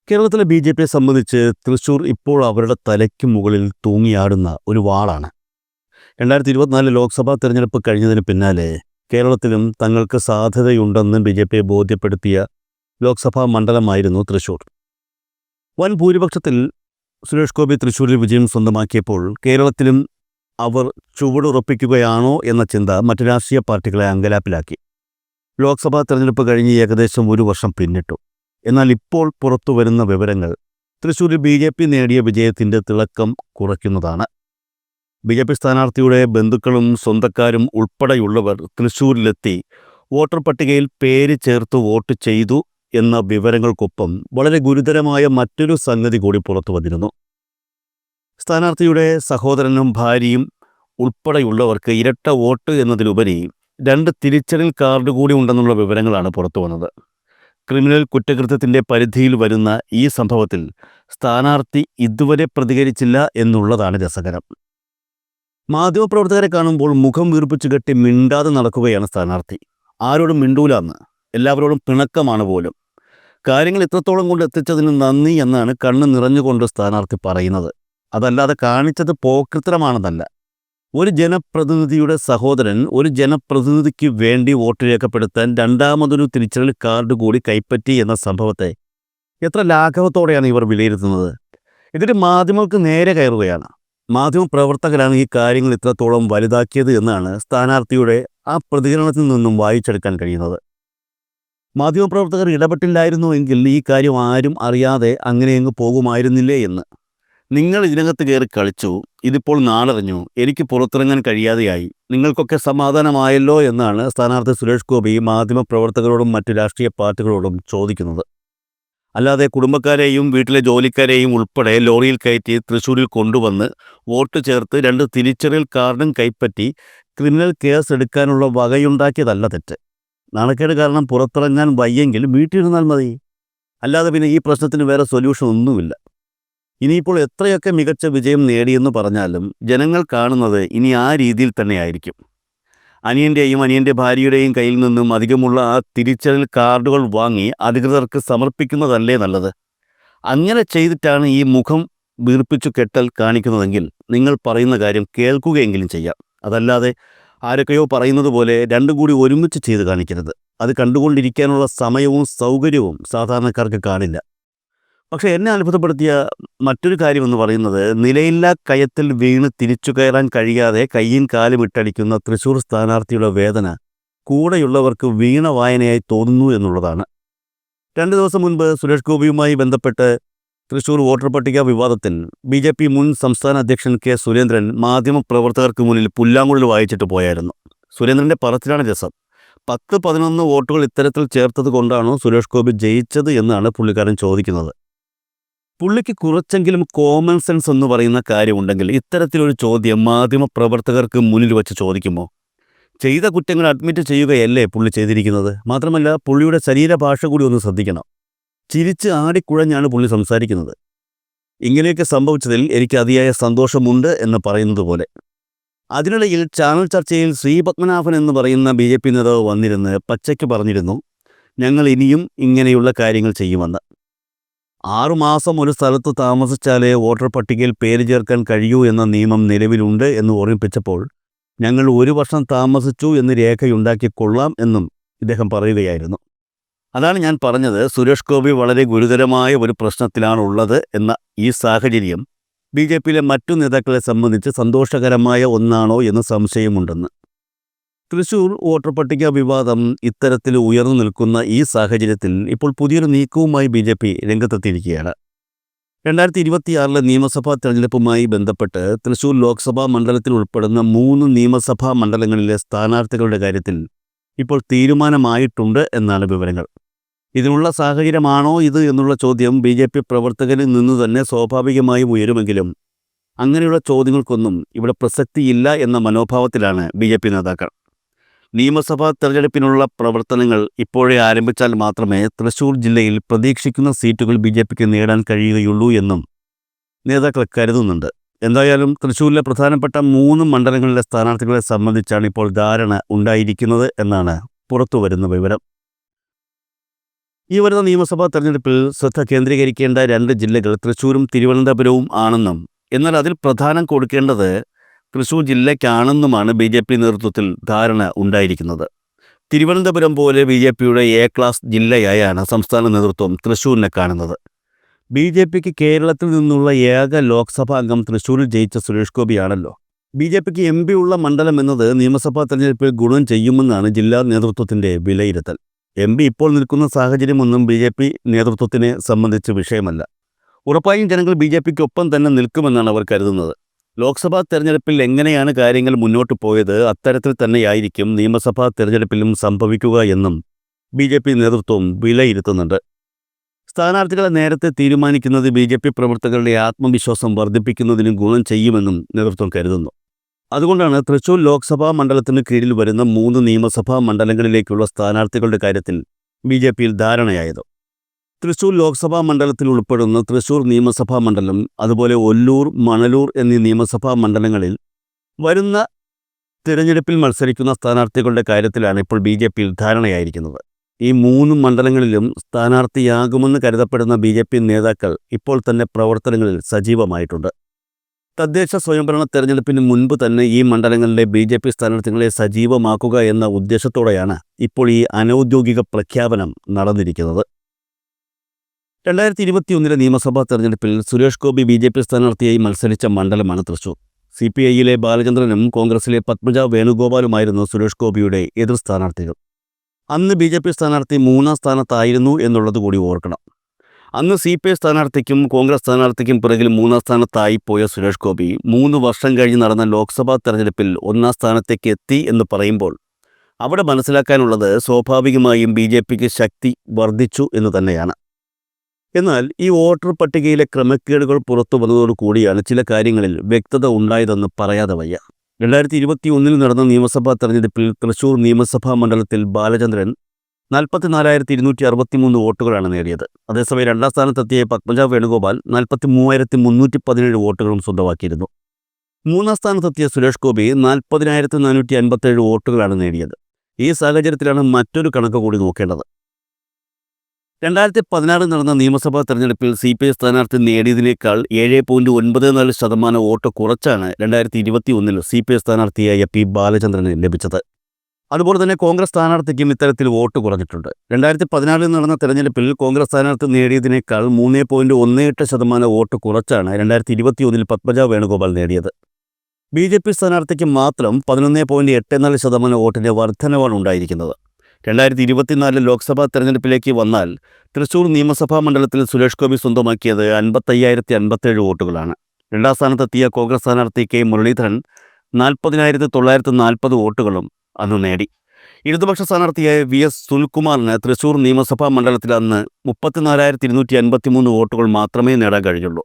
കേരളത്തിലെ ബി.ജെ.പിയെ സംബന്ധിച്ച് തൃശൂർ ഇപ്പോൾ അവരുടെ തലയ്ക്ക് മുകളിൽ തൂങ്ങിയാടുന്ന ഒരു വാളാണ്. 2024 ലോക്സഭാ തെരഞ്ഞെടുപ്പ് കഴിഞ്ഞതിന് പിന്നാലെ കേരളത്തിലും തങ്ങൾക്ക് സാധ്യതയുണ്ടെന്ന് ബി.ജെ.പിയെ ബോധ്യപ്പെടുത്തിയ ലോക്സഭാ മണ്ഡലമായിരുന്നു തൃശൂർ. വൻ ഭൂരിപക്ഷത്തിൽ സുരേഷ് ഗോപി തൃശൂരിൽ വിജയം സ്വന്തമാക്കിയപ്പോൾ കേരളത്തിലും അവർ ചുവടുറപ്പിക്കുകയാണോ എന്ന ചിന്ത മറ്റ് രാഷ്ട്രീയ പാർട്ടികളെ അങ്കലാപ്പിലാക്കി. ലോക്സഭാ തെരഞ്ഞെടുപ്പ് കഴിഞ്ഞ് ഏകദേശം ഒരു വർഷം പിന്നിട്ടു. എന്നാൽ ഇപ്പോൾ പുറത്തുവരുന്ന വിവരങ്ങൾ തൃശ്ശൂരിൽ ബി.ജെ.പി നേടിയ വിജയത്തിൻ്റെ തിളക്കം കുറയ്ക്കുന്നതാണ്. ബി.ജെ.പി സ്ഥാനാർത്ഥിയുടെ ബന്ധുക്കളും സ്വന്തക്കാരും ഉൾപ്പെടെയുള്ളവർ തൃശ്ശൂരിലെത്തി വോട്ടർ പട്ടികയിൽ പേര് ചേർത്ത് വോട്ട് ചെയ്തു എന്ന വിവരങ്ങൾക്കൊപ്പം വളരെ ഗുരുതരമായ മറ്റൊരു സംഗതി കൂടി പുറത്തു വന്നിരുന്നു. സ്ഥാനാർത്ഥിയുടെ സഹോദരനും ഭാര്യയും ഉൾപ്പെടെയുള്ളവർക്ക് ഇരട്ട വോട്ട് എന്നതിലുപരി 2 തിരിച്ചറിയൽ കാർഡ് കൂടി ഉണ്ടെന്നുള്ള വിവരങ്ങളാണ് പുറത്തു വന്നത്. ക്രിമിനൽ കുറ്റകൃത്യത്തിൻ്റെ പരിധിയിൽ വരുന്ന ഈ സംഭവത്തിൽ സ്ഥാനാർത്ഥി ഇതുവരെ പ്രതികരിച്ചില്ല എന്നുള്ളതാണ് രസകരം. മാധ്യമപ്രവർത്തകരെ കാണുമ്പോൾ മുഖം വീർപ്പിച്ചു കെട്ടി മിണ്ടാതെ നടക്കുകയാണ് സ്ഥാനാർത്ഥി. ആരോടും മിണ്ടൂലാന്ന്, എല്ലാവരോടും പിണക്കമാണ് പോലും. കാര്യങ്ങൾ ഇത്രത്തോളം കൊണ്ട് എത്തിച്ചതിന് നന്ദി എന്നാണ് കണ്ണ് നിറഞ്ഞുകൊണ്ട് സ്ഥാനാർത്ഥി പറയുന്നത്. അതല്ലാതെ കാണിച്ചത് പോക്രിത്തരമാണെന്നല്ല. ഒരു ജനപ്രതിനിധിയുടെ സഹോദരൻ ഒരു ജനപ്രതിനിധിക്ക് വേണ്ടി വോട്ട് രേഖപ്പെടുത്താൻ രണ്ടാമതൊരു തിരിച്ചറിയൽ കാർഡ് കൂടി കൈപ്പറ്റി എന്ന സംഭവത്തെ എത്ര ലാഘവത്തോടെയാണ് ഇവർ വിലയിരുത്തുന്നത്. ഇതിന് മാധ്യമങ്ങൾക്ക് നേരെ കയറുകയാണ്. മാധ്യമപ്രവർത്തകരാണ് ഈ കാര്യങ്ങൾ ഇത്രത്തോളം വലുതാക്കിയത് എന്നാണ് സ്ഥാനാർത്ഥിയുടെ ആ പ്രതികരണത്തിൽ നിന്നും വായിച്ചെടുക്കാൻ കഴിയുന്നത്. മാധ്യമപ്രവർത്തകർ ഇടപെട്ടില്ലായിരുന്നു എങ്കിൽ ഈ കാര്യം ആരും അറിയാതെ അങ്ങനെയങ്ങ് പോകുമായിരുന്നില്ലേ എന്ന്. നിങ്ങൾ ഇതിനകത്ത് കയറി കളിച്ചു, ഇതിപ്പോൾ നാളറിഞ്ഞു, എനിക്ക് പുറത്തിറങ്ങാൻ കഴിയാതെയായി, നിങ്ങൾക്കൊക്കെ സമാധാനമായല്ലോ എന്നാണ് സ്ഥാനാർത്ഥി സുരേഷ് ഗോപി മാധ്യമപ്രവർത്തകരോടും മറ്റ് രാഷ്ട്രീയ പാർട്ടികളോടും ചോദിക്കുന്നത്. അല്ലാതെ കുടുംബക്കാരെയും വീട്ടിലെ ജോലിക്കാരെയും ഉൾപ്പെടെ ലോറിയിൽ കയറ്റി തൃശ്ശൂരിൽ കൊണ്ടുവന്ന് വോട്ട് ചേർത്ത് 2 തിരിച്ചറിയൽ കാർഡും കൈപ്പറ്റി ക്രിമിനൽ കേസ് എടുക്കാനുള്ള വകയുണ്ടാക്കിയതല്ല തെറ്റ്. നാണക്കേട് കാരണം പുറത്തിറങ്ങാൻ വയ്യെങ്കിൽ വീട്ടിലിരുന്നാൽ മതി. അല്ലാതെ പിന്നെ ഈ പ്രശ്നത്തിന് വേറെ സൊല്യൂഷൻ ഒന്നുമില്ല. ഇനിയിപ്പോൾ എത്രയൊക്കെ മികച്ച വിജയം നേടിയെന്ന് പറഞ്ഞാലും ജനങ്ങൾ കാണുന്നത് ഇനി ആ രീതിയിൽ തന്നെയായിരിക്കും. അനിയൻ്റെയും അനിയൻ്റെ ഭാര്യയുടെയും കയ്യിൽ നിന്നും അധികമുള്ള ആ തിരിച്ചറിയൽ കാർഡുകൾ വാങ്ങി അധികൃതർക്ക് സമർപ്പിക്കുന്നതല്ലേ നല്ലത്. അങ്ങനെ ചെയ്തിട്ടാണ് ഈ മുഖം വീർപ്പിച്ചു കെട്ടൽ കാണിക്കുന്നതെങ്കിൽ നിങ്ങൾ പറയുന്ന കാര്യം കേൾക്കുകയെങ്കിലും ചെയ്യാം. അതല്ലാതെ ആരൊക്കെയോ പറയുന്നത് പോലെ രണ്ടും കൂടി ഒരുമിച്ച് ചെയ്ത് കാണിക്കരുത്. അത് കണ്ടുകൊണ്ടിരിക്കാനുള്ള സമയവും സൗകര്യവും സാധാരണക്കാർക്ക് കാണില്ല. പക്ഷേ എന്നെ അത്ഭുതപ്പെടുത്തിയ മറ്റൊരു കാര്യമെന്ന് പറയുന്നത് നിലയില്ലാ കയത്തിൽ വീണ് തിരിച്ചു കയറാൻ കഴിയാതെ കയ്യും കാലും ഇട്ടടിക്കുന്ന തൃശ്ശൂർ സ്ഥാനാർത്ഥിയുടെ വേദന കൂടെയുള്ളവർക്ക് വീണ വായനയായി തോന്നുന്നു എന്നുള്ളതാണ്. 2 ദിവസം മുൻപ് സുരേഷ് ഗോപിയുമായി ബന്ധപ്പെട്ട് തൃശ്ശൂർ വോട്ടർ പട്ടിക വിവാദത്തിൽ ബി.ജെ.പി മുൻ സംസ്ഥാന അധ്യക്ഷൻ കെ സുരേന്ദ്രൻ മാധ്യമപ്രവർത്തകർക്ക് മുന്നിൽ പുല്ലാങ്കുഴൽ വായിച്ചിട്ട് പോയായിരുന്നു. സുരേന്ദ്രൻ്റെ പറച്ചിലാണ് രസം. 10-11 വോട്ടുകൾ ഇത്തരത്തിൽ ചേർത്തത് കൊണ്ടാണോ സുരേഷ് ഗോപി ജയിച്ചത് എന്നാണ് പുള്ളിക്കാരൻ ചോദിക്കുന്നത്. പുള്ളിക്ക് കുറച്ചെങ്കിലും കോമൺ സെൻസ് എന്ന് പറയുന്ന കാര്യമുണ്ടെങ്കിൽ ഇത്തരത്തിലൊരു ചോദ്യം മാധ്യമപ്രവർത്തകർക്ക് മുന്നിൽ വച്ച് ചോദിക്കുമോ? ചെയ്ത കുറ്റങ്ങൾ അഡ്മിറ്റ് ചെയ്യുകയല്ലേ പുള്ളി ചെയ്തിരിക്കുന്നത്. മാത്രമല്ല പുള്ളിയുടെ ശരീരഭാഷ കൂടി ഒന്ന് ശ്രദ്ധിക്കണം. ചിരിച്ച് ആടിക്കുഴഞ്ഞാണ് പുള്ളി സംസാരിക്കുന്നത്. ഇങ്ങനെയൊക്കെ സംഭവിച്ചതിൽ എനിക്ക് അതിയായ സന്തോഷമുണ്ട് എന്ന് പറയുന്നത് പോലെ. അതിനിടയിൽ ചാനൽ ചർച്ചയിൽ ശ്രീപത്മനാഭൻ എന്ന് പറയുന്ന ബി.ജെ.പി നേതാവ് വന്നിരുന്ന് പച്ചയ്ക്ക് പറഞ്ഞിരുന്നു, ഞങ്ങൾ ഇനിയും ഇങ്ങനെയുള്ള കാര്യങ്ങൾ ചെയ്യുമെന്ന്. 6 മാസം ഒരു സ്ഥലത്ത് താമസിച്ചാലേ വോട്ടർ പട്ടികയിൽ പേര് ചേർക്കാൻ കഴിയൂ എന്ന നിയമം നിലവിലുണ്ട് എന്ന് ഓർമ്മിപ്പിച്ചപ്പോൾ ഞങ്ങൾ 1 വർഷം താമസിച്ചു എന്ന് രേഖയുണ്ടാക്കി കൊള്ളാം എന്നും ഇദ്ദേഹം പറയുകയായിരുന്നു. അതാണ് ഞാൻ പറഞ്ഞത്, സുരേഷ് ഗോപി വളരെ ഗുരുതരമായ ഒരു പ്രശ്നത്തിലാണുള്ളത് എന്ന ഈ സാഹചര്യം ബി.ജെ.പിയിലെ മറ്റു നേതാക്കളെ സംബന്ധിച്ച് സന്തോഷകരമായ ഒന്നാണോ എന്ന് സംശയമുണ്ടെന്ന്. തൃശ്ശൂർ വോട്ടർ പട്ടിക വിവാദം ഇത്തരത്തിൽ ഉയർന്നു നിൽക്കുന്ന ഈ സാഹചര്യത്തിൽ ഇപ്പോൾ പുതിയൊരു നീക്കവുമായി ബി.ജെ.പി രംഗത്തെത്തിയിരിക്കുകയാണ്. 2026 നിയമസഭാ തെരഞ്ഞെടുപ്പുമായി ബന്ധപ്പെട്ട് തൃശ്ശൂർ ലോക്സഭാ മണ്ഡലത്തിൽ ഉൾപ്പെടുന്ന 3 നിയമസഭാ മണ്ഡലങ്ങളിലെ സ്ഥാനാർത്ഥികളുടെ കാര്യത്തിൽ ഇപ്പോൾ തീരുമാനമായിട്ടുണ്ട് എന്നാണ് വിവരങ്ങൾ. ഇതിനുള്ള സാഹചര്യമാണോ ഇത് എന്നുള്ള ചോദ്യം ബി.ജെ.പി പ്രവർത്തകരിൽ നിന്ന് തന്നെ സ്വാഭാവികമായും ഉയരുമെങ്കിലും അങ്ങനെയുള്ള ചോദ്യങ്ങൾക്കൊന്നും ഇവിടെ പ്രസക്തിയില്ല എന്ന മനോഭാവത്തിലാണ് ബി.ജെ.പി നേതാക്കൾ. നിയമസഭാ തെരഞ്ഞെടുപ്പിനുള്ള പ്രവർത്തനങ്ങൾ ഇപ്പോഴേ ആരംഭിച്ചാൽ മാത്രമേ തൃശ്ശൂർ ജില്ലയിൽ പ്രതീക്ഷിക്കുന്ന സീറ്റുകൾ ബി.ജെ.പിക്ക് നേടാൻ കഴിയുകയുള്ളൂ എന്നും നേതാക്കൾ കരുതുന്നുണ്ട്. എന്തായാലും തൃശ്ശൂരിലെ പ്രധാനപ്പെട്ട 3 മണ്ഡലങ്ങളിലെ സ്ഥാനാർത്ഥികളെ സംബന്ധിച്ചാണ് ഇപ്പോൾ ധാരണ ഉണ്ടായിരിക്കുന്നത് എന്നാണ് പുറത്തുവരുന്ന വിവരം. ഈ വരുന്ന നിയമസഭാ തെരഞ്ഞെടുപ്പിൽ ശ്രദ്ധ കേന്ദ്രീകരിക്കേണ്ട രണ്ട് ജില്ലകൾ തൃശ്ശൂരും തിരുവനന്തപുരവും ആണെന്നും എന്നാൽ അതിൽ പ്രധാനം കൊടുക്കേണ്ടത് തൃശ്ശൂർ ജില്ലയ്ക്കാണെന്നുമാണ് ബി ജെ പി നേതൃത്വത്തിൽ ധാരണ ഉണ്ടായിരിക്കുന്നത്. തിരുവനന്തപുരം പോലെ ബി ജെ പിയുടെ എ ക്ലാസ് ജില്ലയായാണ് സംസ്ഥാന നേതൃത്വം തൃശ്ശൂരിനെ കാണുന്നത്. ബി ജെ പിക്ക് കേരളത്തിൽ നിന്നുള്ള ഏക ലോക്സഭാ അംഗം തൃശ്ശൂരിൽ ജയിച്ച സുരേഷ് ഗോപിയാണല്ലോ. ബി ജെ പിക്ക് എം പി ഉള്ള മണ്ഡലം എന്നത് നിയമസഭാ തെരഞ്ഞെടുപ്പിൽ ഗുണം ചെയ്യുമെന്നാണ് ജില്ലാ നേതൃത്വത്തിൻ്റെ വിലയിരുത്തൽ. എം പി ഇപ്പോൾ നിൽക്കുന്ന സാഹചര്യമൊന്നും ബി ജെ പി നേതൃത്വത്തിനെ സംബന്ധിച്ച് വിഷയമല്ല. ഉറപ്പായും ജനങ്ങൾ ബി ജെ പിക്കൊപ്പം തന്നെ നിൽക്കുമെന്നാണ് അവർ കരുതുന്നത്. ലോക്സഭാ തെരഞ്ഞെടുപ്പിൽ എങ്ങനെയാണ് കാര്യങ്ങൾ മുന്നോട്ട് പോയത് അത്തരത്തിൽ തന്നെയായിരിക്കും നിയമസഭാ തെരഞ്ഞെടുപ്പിലും സംഭവിക്കുക എന്നും ബി ജെ പി നേതൃത്വം വിലയിരുത്തുന്നുണ്ട്. സ്ഥാനാർത്ഥികളെ നേരത്തെ തീരുമാനിക്കുന്നത് ബി ജെ പി പ്രവർത്തകരുടെ ആത്മവിശ്വാസം വർദ്ധിപ്പിക്കുന്നതിനും ഗുണം ചെയ്യുമെന്നും നേതൃത്വം കരുതുന്നു. അതുകൊണ്ടാണ് തൃശ്ശൂർ ലോക്സഭാ മണ്ഡലത്തിന് കീഴിൽ വരുന്ന 3 നിയമസഭാ മണ്ഡലങ്ങളിലേക്കുള്ള സ്ഥാനാർത്ഥികളുടെ കാര്യത്തിൽ ബി ജെ പിയിൽ ധാരണയായത്. തൃശ്ശൂർ ലോക്സഭാ മണ്ഡലത്തിൽ ഉൾപ്പെടുന്ന തൃശ്ശൂർ നിയമസഭാ മണ്ഡലം, അതുപോലെ ഒല്ലൂർ, മണലൂർ എന്നീ നിയമസഭാ മണ്ഡലങ്ങളിൽ വരുന്ന തിരഞ്ഞെടുപ്പിൽ മത്സരിക്കുന്ന സ്ഥാനാർത്ഥികളുടെ കാര്യത്തിലാണ് ഇപ്പോൾ ബി ജെ പിയിൽ ധാരണയായിരിക്കുന്നത്. ഈ 3 മണ്ഡലങ്ങളിലും സ്ഥാനാർത്ഥിയാകുമെന്ന് കരുതപ്പെടുന്ന ബി ജെ പി നേതാക്കൾ ഇപ്പോൾ തന്നെ പ്രവർത്തനങ്ങളിൽ സജീവമായിട്ടുണ്ട്. തദ്ദേശ സ്വയംഭരണ തെരഞ്ഞെടുപ്പിന് മുൻപ് തന്നെ ഈ മണ്ഡലങ്ങളിലെ ബി ജെ പി സ്ഥാനാർത്ഥികളെ സജീവമാക്കുക എന്ന ഉദ്ദേശത്തോടെയാണ് ഇപ്പോൾ ഈ അനൗദ്യോഗിക പ്രഖ്യാപനം നടന്നിരിക്കുന്നത്. 2021 നിയമസഭാ തെരഞ്ഞെടുപ്പിൽ Suresh Gopi B J P സ്ഥാനാർത്ഥിയായി മത്സരിച്ച മണ്ഡലമാണ് തൃശ്ശൂർ. CPIയിലെ ബാലചന്ദ്രനും കോൺഗ്രസിലെ പത്മജ വേണുഗോപാലുമായിരുന്നു സുരേഷ് ഗോപിയുടെ എതിർ സ്ഥാനാർത്ഥികൾ. അന്ന് ബി ജെ പി സ്ഥാനാർത്ഥി 3ാം സ്ഥാനത്തായിരുന്നു എന്നുള്ളത് കൂടി ഓർക്കണം. അന്ന് CPI സ്ഥാനാർത്ഥിക്കും കോൺഗ്രസ് സ്ഥാനാർത്ഥിക്കും പിറകിൽ 3ാം സ്ഥാനത്തായി പോയ സുരേഷ് ഗോപി 3 വർഷം കഴിഞ്ഞ് നടന്ന ലോക്സഭാ തെരഞ്ഞെടുപ്പിൽ 1ാം സ്ഥാനത്തേക്ക് എത്തി എന്ന് പറയുമ്പോൾ അവിടെ മനസ്സിലാക്കാനുള്ളത് സ്വാഭാവികമായും ബി ജെ പിക്ക് ശക്തി വർദ്ധിച്ചു എന്ന് തന്നെയാണ്. എന്നാൽ ഈ വോട്ടർ പട്ടികയിലെ ക്രമക്കേടുകൾ പുറത്തു വന്നതോടുകൂടിയാണ് ചില കാര്യങ്ങളിൽ വ്യക്തത ഉണ്ടായതെന്ന് പറയാതെ വയ്യ. 2021 നടന്ന നിയമസഭാ തെരഞ്ഞെടുപ്പിൽ തൃശ്ശൂർ നിയമസഭാ മണ്ഡലത്തിൽ ബാലചന്ദ്രൻ 44,263 വോട്ടുകളാണ് നേടിയത്. അതേസമയം 2ാം സ്ഥാനത്തെത്തിയ പത്മജ വേണുഗോപാൽ 43,317 വോട്ടുകളും സ്വന്തമാക്കിയിരുന്നു. 3ാം സ്ഥാനത്തെത്തിയ സുരേഷ് ഗോപി 40,457 വോട്ടുകളാണ് നേടിയത്. ഈ സാഹചര്യത്തിലാണ് മറ്റൊരു കണക്ക് കൂടി നോക്കേണ്ടത്. 2016 നടന്ന നിയമസഭാ തെരഞ്ഞെടുപ്പിൽ CPI സ്ഥാനാർത്ഥി നേടിയതിനേക്കാൾ 7.94% വോട്ട് കുറച്ചാണ് 2021 CPI സ്ഥാനാർത്ഥിയായ P. ബാലചന്ദ്രന് ലഭിച്ചത്. അതുപോലെ തന്നെ കോൺഗ്രസ് സ്ഥാനാർത്ഥിക്കും ഇത്തരത്തിൽ വോട്ട് കുറഞ്ഞിട്ടുണ്ട്. 2016 നടന്ന തെരഞ്ഞെടുപ്പിൽ കോൺഗ്രസ് സ്ഥാനാർത്ഥി നേടിയതിനേക്കാൾ 3.18% വോട്ട് കുറച്ചാണ് 2021 പത്മജ വേണുഗോപാൽ നേടിയത്. BJP സ്ഥാനാർത്ഥിക്ക് മാത്രം 11.84% വോട്ടിൻ്റെ വർധനവാണ് ഉണ്ടായിരിക്കുന്നത്. 2024 ലോക്സഭാ തെരഞ്ഞെടുപ്പിലേക്ക് വന്നാൽ തൃശ്ശൂർ നിയമസഭാ മണ്ഡലത്തിൽ സുരേഷ് ഗോപി സ്വന്തമാക്കിയത് 55,057 വോട്ടുകളാണ്. 2ാം സ്ഥാനത്തെത്തിയ കോൺഗ്രസ് സ്ഥാനാർത്ഥി K. മുരളീധരൻ 40,940 വോട്ടുകളും അന്ന് നേടി. ഇടതുപക്ഷ സ്ഥാനാർത്ഥിയായ VS സുനിൽകുമാറിന് തൃശ്ശൂർ നിയമസഭാ മണ്ഡലത്തിൽ അന്ന് 34,253 വോട്ടുകൾ മാത്രമേ നേടാൻ കഴിഞ്ഞുള്ളൂ.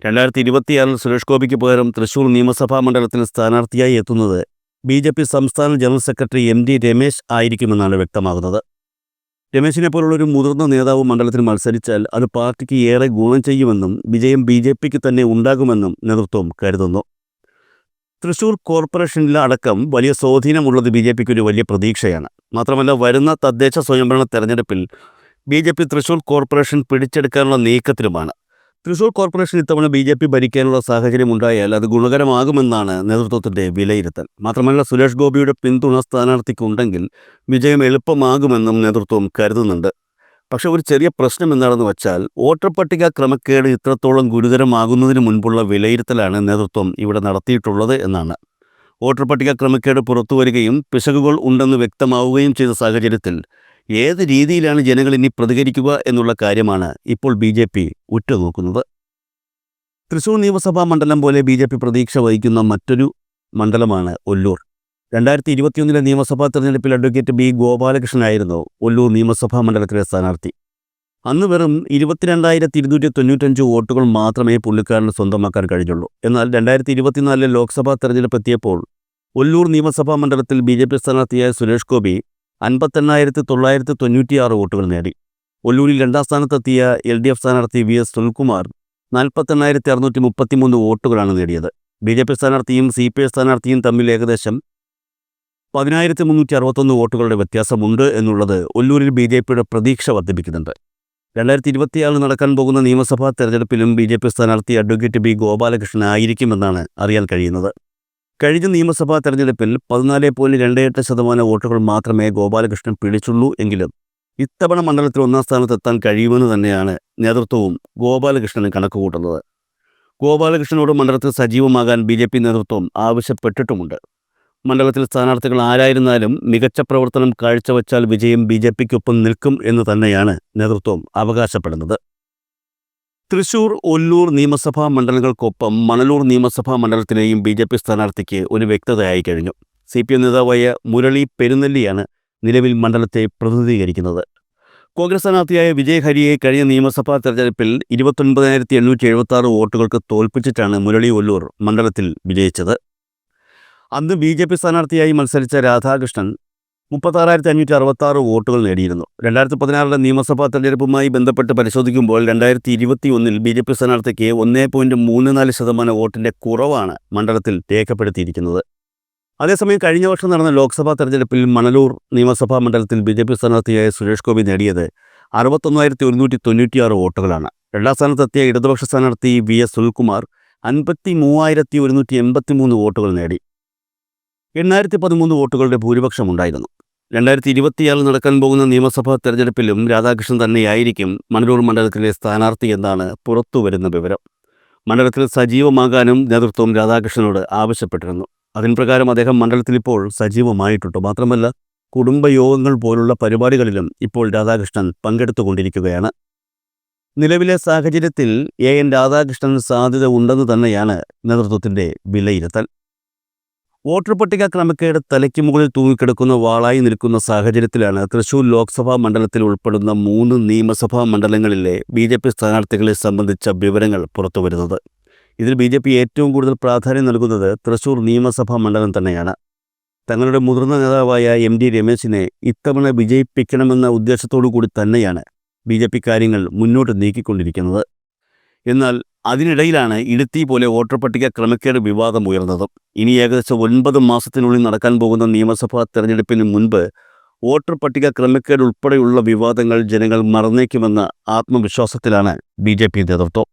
2026 സുരേഷ് ഗോപിക്ക് പകരം തൃശ്ശൂർ നിയമസഭാ മണ്ഡലത്തിൽ സ്ഥാനാർത്ഥിയായി എത്തുന്നത് BJP സംസ്ഥാന ജനറൽ സെക്രട്ടറി MD രമേശ് ആയിരിക്കുമെന്നാണ് വ്യക്തമാകുന്നത്. രമേശിനെ പോലുള്ളൊരു മുതിർന്ന നേതാവ് മണ്ഡലത്തിൽ മത്സരിച്ചാൽ അത് പാർട്ടിക്ക് ഏറെ ഗുണം ചെയ്യുമെന്നും വിജയം BJPക്ക് തന്നെ ഉണ്ടാകുമെന്നും നേതൃത്വം കരുതുന്നു. തൃശ്ശൂർ കോർപ്പറേഷനിൽ അടക്കം വലിയ സ്വാധീനമുള്ളത് BJPക്ക് ഒരു വലിയ പ്രതീക്ഷയാണ്. മാത്രമല്ല, വരുന്ന തദ്ദേശ സ്വയംഭരണ തെരഞ്ഞെടുപ്പിൽ BJP തൃശ്ശൂർ കോർപ്പറേഷൻ പിടിച്ചെടുക്കാനുള്ള നീക്കത്തിലുമാണ്. തൃശ്ശൂർ കോർപ്പറേഷൻ ഇത്തവണ BJP ഭരിക്കാനുള്ള സാഹചര്യം ഉണ്ടായാൽ അത് ഗുണകരമാകുമെന്നാണ് നേതൃത്വത്തിൻ്റെ വിലയിരുത്തൽ. മാത്രമല്ല, സുരേഷ് ഗോപിയുടെ പിന്തുണ സ്ഥാനാർത്ഥിക്കുണ്ടെങ്കിൽ വിജയം എളുപ്പമാകുമെന്നും നേതൃത്വം കരുതുന്നുണ്ട്. പക്ഷേ ഒരു ചെറിയ പ്രശ്നം എന്താണെന്ന് വെച്ചാൽ വോട്ടർ പട്ടിക ക്രമക്കേട് ഇത്രത്തോളം ഗുരുതരമാകുന്നതിന് മുൻപുള്ള വിലയിരുത്തലാണ് നേതൃത്വം ഇവിടെ നടത്തിയിട്ടുള്ളത് എന്നാണ്. വോട്ടർ പട്ടിക ക്രമക്കേട് പുറത്തുവരികയും പിശകുകൾ ഉണ്ടെന്ന് വ്യക്തമാവുകയും ചെയ്ത സാഹചര്യത്തിൽ ഏത് രീതിയിലാണ് ജനങ്ങൾ ഇനി പ്രതികരിക്കുക എന്നുള്ള കാര്യമാണ് ഇപ്പോൾ BJP ഉറ്റുനോക്കുന്നത്. തൃശ്ശൂർ നിയമസഭാ മണ്ഡലം പോലെ BJP പ്രതീക്ഷ വഹിക്കുന്ന മറ്റൊരു മണ്ഡലമാണ് ഒല്ലൂർ. 2021 നിയമസഭാ തെരഞ്ഞെടുപ്പിൽ അഡ്വക്കേറ്റ് B. ഗോപാലകൃഷ്ണനായിരുന്നു ഒല്ലൂർ നിയമസഭാ മണ്ഡലത്തിലെ സ്ഥാനാർത്ഥി. അന്ന് വെറും 22,295 വോട്ടുകൾ മാത്രമേ പുള്ളിക്കാരന് സ്വന്തമാക്കാൻ കഴിഞ്ഞുള്ളൂ. എന്നാൽ 2024 ലോക്സഭാ തെരഞ്ഞെടുപ്പ് എത്തിയപ്പോൾ ഒല്ലൂർ നിയമസഭാ മണ്ഡലത്തിൽ BJP സ്ഥാനാർത്ഥിയായ സുരേഷ് ഗോപി 58,996 വോട്ടുകൾ നേടി. ഒല്ലൂരിൽ 2ാം സ്ഥാനത്തെത്തിയ LDF സ്ഥാനാർത്ഥി VS സുനിൽകുമാർ 48,633 വോട്ടുകളാണ് നേടിയത്. BJP സ്ഥാനാർത്ഥിയും CPI സ്ഥാനാർത്ഥിയും തമ്മിൽ ഏകദേശം 10,361 വോട്ടുകളുടെ വ്യത്യാസമുണ്ട് എന്നുള്ളത് ഒല്ലൂരിൽ BJPയുടെ പ്രതീക്ഷ വർദ്ധിപ്പിക്കുന്നുണ്ട്. 2026 നടക്കാൻ പോകുന്ന നിയമസഭാ തെരഞ്ഞെടുപ്പിലും BJP സ്ഥാനാർത്ഥി അഡ്വക്കേറ്റ് ബി ഗോപാലകൃഷ്ണൻ ആയിരിക്കുമെന്നാണ് അറിയാൻ കഴിയുന്നത്. കഴിഞ്ഞ നിയമസഭാ തെരഞ്ഞെടുപ്പിൽ 14.28% വോട്ടുകൾ മാത്രമേ ഗോപാലകൃഷ്ണൻ പിടിച്ചുള്ളൂ എങ്കിലും ഇത്തവണ മണ്ഡലത്തിൽ ഒന്നാം സ്ഥാനത്തെത്താൻ കഴിയുമെന്ന് തന്നെയാണ് നേതൃത്വവും ഗോപാലകൃഷ്ണന് കണക്കുകൂട്ടുന്നത്. ഗോപാലകൃഷ്ണനോട് മണ്ഡലത്തിൽ സജീവമാകാൻ BJP നേതൃത്വം ആവശ്യപ്പെട്ടിട്ടുമുണ്ട്. മണ്ഡലത്തിൽ സ്ഥാനാർത്ഥികൾ ആരായിരുന്നാലും മികച്ച പ്രവർത്തനം കാഴ്ചവെച്ചാൽ വിജയം BJPക്കൊപ്പം നിൽക്കും എന്ന് തന്നെയാണ് നേതൃത്വം അവകാശപ്പെടുന്നത്. തൃശൂർ, ഒല്ലൂർ നിയമസഭാ മണ്ഡലങ്ങൾക്കൊപ്പം മണലൂർ നിയമസഭാ മണ്ഡലത്തിലെയും BJP സ്ഥാനാർത്ഥിക്ക് ഒരു വ്യക്തതയായി കഴിഞ്ഞു. CPM നേതാവായ മുരളി പെരുന്നെല്ലിയാണ് നിലവിൽ മണ്ഡലത്തെ പ്രതിനിധീകരിക്കുന്നത്. കോൺഗ്രസ് സ്ഥാനാർത്ഥിയായ വിജയ് ഹരിയെ കഴിഞ്ഞ നിയമസഭാ തെരഞ്ഞെടുപ്പിൽ 29,876 വോട്ടുകൾക്ക് തോൽപ്പിച്ചിട്ടാണ് മുരളി ഒല്ലൂർ മണ്ഡലത്തിൽ വിജയിച്ചത്. അന്ന് BJP സ്ഥാനാർത്ഥിയായി മത്സരിച്ച രാധാകൃഷ്ണൻ 36,566 വോട്ടുകൾ നേടിയിരുന്നു. 2016 നിയമസഭാ തെരഞ്ഞെടുപ്പുമായി ബന്ധപ്പെട്ട് പരിശോധിക്കുമ്പോൾ 2021 BJP സ്ഥാനാർത്ഥിക്ക് 1.34% വോട്ടിൻ്റെ കുറവാണ് മണ്ഡലത്തിൽ രേഖപ്പെടുത്തിയിരിക്കുന്നത്. അതേസമയം കഴിഞ്ഞ വർഷം നടന്ന ലോക്സഭാ തെരഞ്ഞെടുപ്പിൽ മണലൂർ നിയമസഭാ മണ്ഡലത്തിൽ BJP സ്ഥാനാർത്ഥിയായ സുരേഷ് ഗോപി നേടിയത് 61,196 വോട്ടുകളാണ്. രണ്ടാം സ്ഥാനത്തെത്തിയ ഇടതുപക്ഷ സ്ഥാനാർത്ഥി VS സുനിൽകുമാർ 53,183 വോട്ടുകൾ നേടി. 813 വോട്ടുകളുടെ ഭൂരിപക്ഷമുണ്ടായിരുന്നു. 2026 നടക്കാൻ പോകുന്ന നിയമസഭാ തെരഞ്ഞെടുപ്പിലും രാധാകൃഷ്ണൻ തന്നെയായിരിക്കും മണലൂർ മണ്ഡലത്തിലെ സ്ഥാനാർത്ഥി എന്നാണ് പുറത്തുവരുന്ന വിവരം. മണ്ഡലത്തിൽ സജീവമാകാനും നേതൃത്വം രാധാകൃഷ്ണനോട് ആവശ്യപ്പെട്ടിരുന്നു. അതിന് പ്രകാരം അദ്ദേഹം മണ്ഡലത്തിൽ ഇപ്പോൾ സജീവമായിട്ടുണ്ട്. മാത്രമല്ല, കുടുംബയോഗങ്ങൾ പോലുള്ള പരിപാടികളിലും ഇപ്പോൾ രാധാകൃഷ്ണൻ പങ്കെടുത്തുകൊണ്ടിരിക്കുകയാണ്. നിലവിലെ സാഹചര്യത്തിൽ AN രാധാകൃഷ്ണൻ സാധ്യത ഉണ്ടെന്ന് തന്നെയാണ് നേതൃത്വത്തിൻ്റെ വിലയിരുത്തൽ. വോട്ടർ പട്ടിക ക്രമക്കേട് തലയ്ക്ക് മുകളിൽ തൂങ്ങിക്കിടക്കുന്ന വാളായി നിൽക്കുന്ന സാഹചര്യത്തിലാണ് തൃശൂർ ലോക്സഭാ മണ്ഡലത്തിൽ ഉൾപ്പെടുന്ന 3 നിയമസഭാ മണ്ഡലങ്ങളിലെ BJP സ്ഥാനാർത്ഥികളെ സംബന്ധിച്ച വിവരങ്ങൾ പുറത്തുവരുന്നത്. ഇതിൽ BJP ഏറ്റവും കൂടുതൽ പ്രാധാന്യം നൽകുന്നത് തൃശൂർ നിയമസഭാ മണ്ഡലം തന്നെയാണ്. തങ്ങളുടെ മുതിർന്ന നേതാവായ MD രമേശിനെ ഇത്തവണ വിജയിപ്പിക്കണമെന്ന ഉദ്ദേശത്തോടു കൂടി തന്നെയാണ് BJP കാര്യങ്ങൾ മുന്നോട്ട് നീക്കിക്കൊണ്ടിരിക്കുന്നത്. എന്നാൽ അതിനിടയിലാണ് ഇടുത്തി പോലെ വോട്ടർ പട്ടിക ക്രമക്കേട് വിവാദം ഉയർന്നതും. ഇനി ഏകദേശം 9 മാസത്തിനുള്ളിൽ നടക്കാൻ പോകുന്ന നിയമസഭാ തെരഞ്ഞെടുപ്പിന് മുൻപ് വോട്ടർ പട്ടിക ക്രമക്കേട് ഉൾപ്പെടെയുള്ള വിവാദങ്ങൾ ജനങ്ങൾ മറന്നേക്കുമെന്ന ആത്മവിശ്വാസത്തിലാണ് BJP നേതൃത്വം.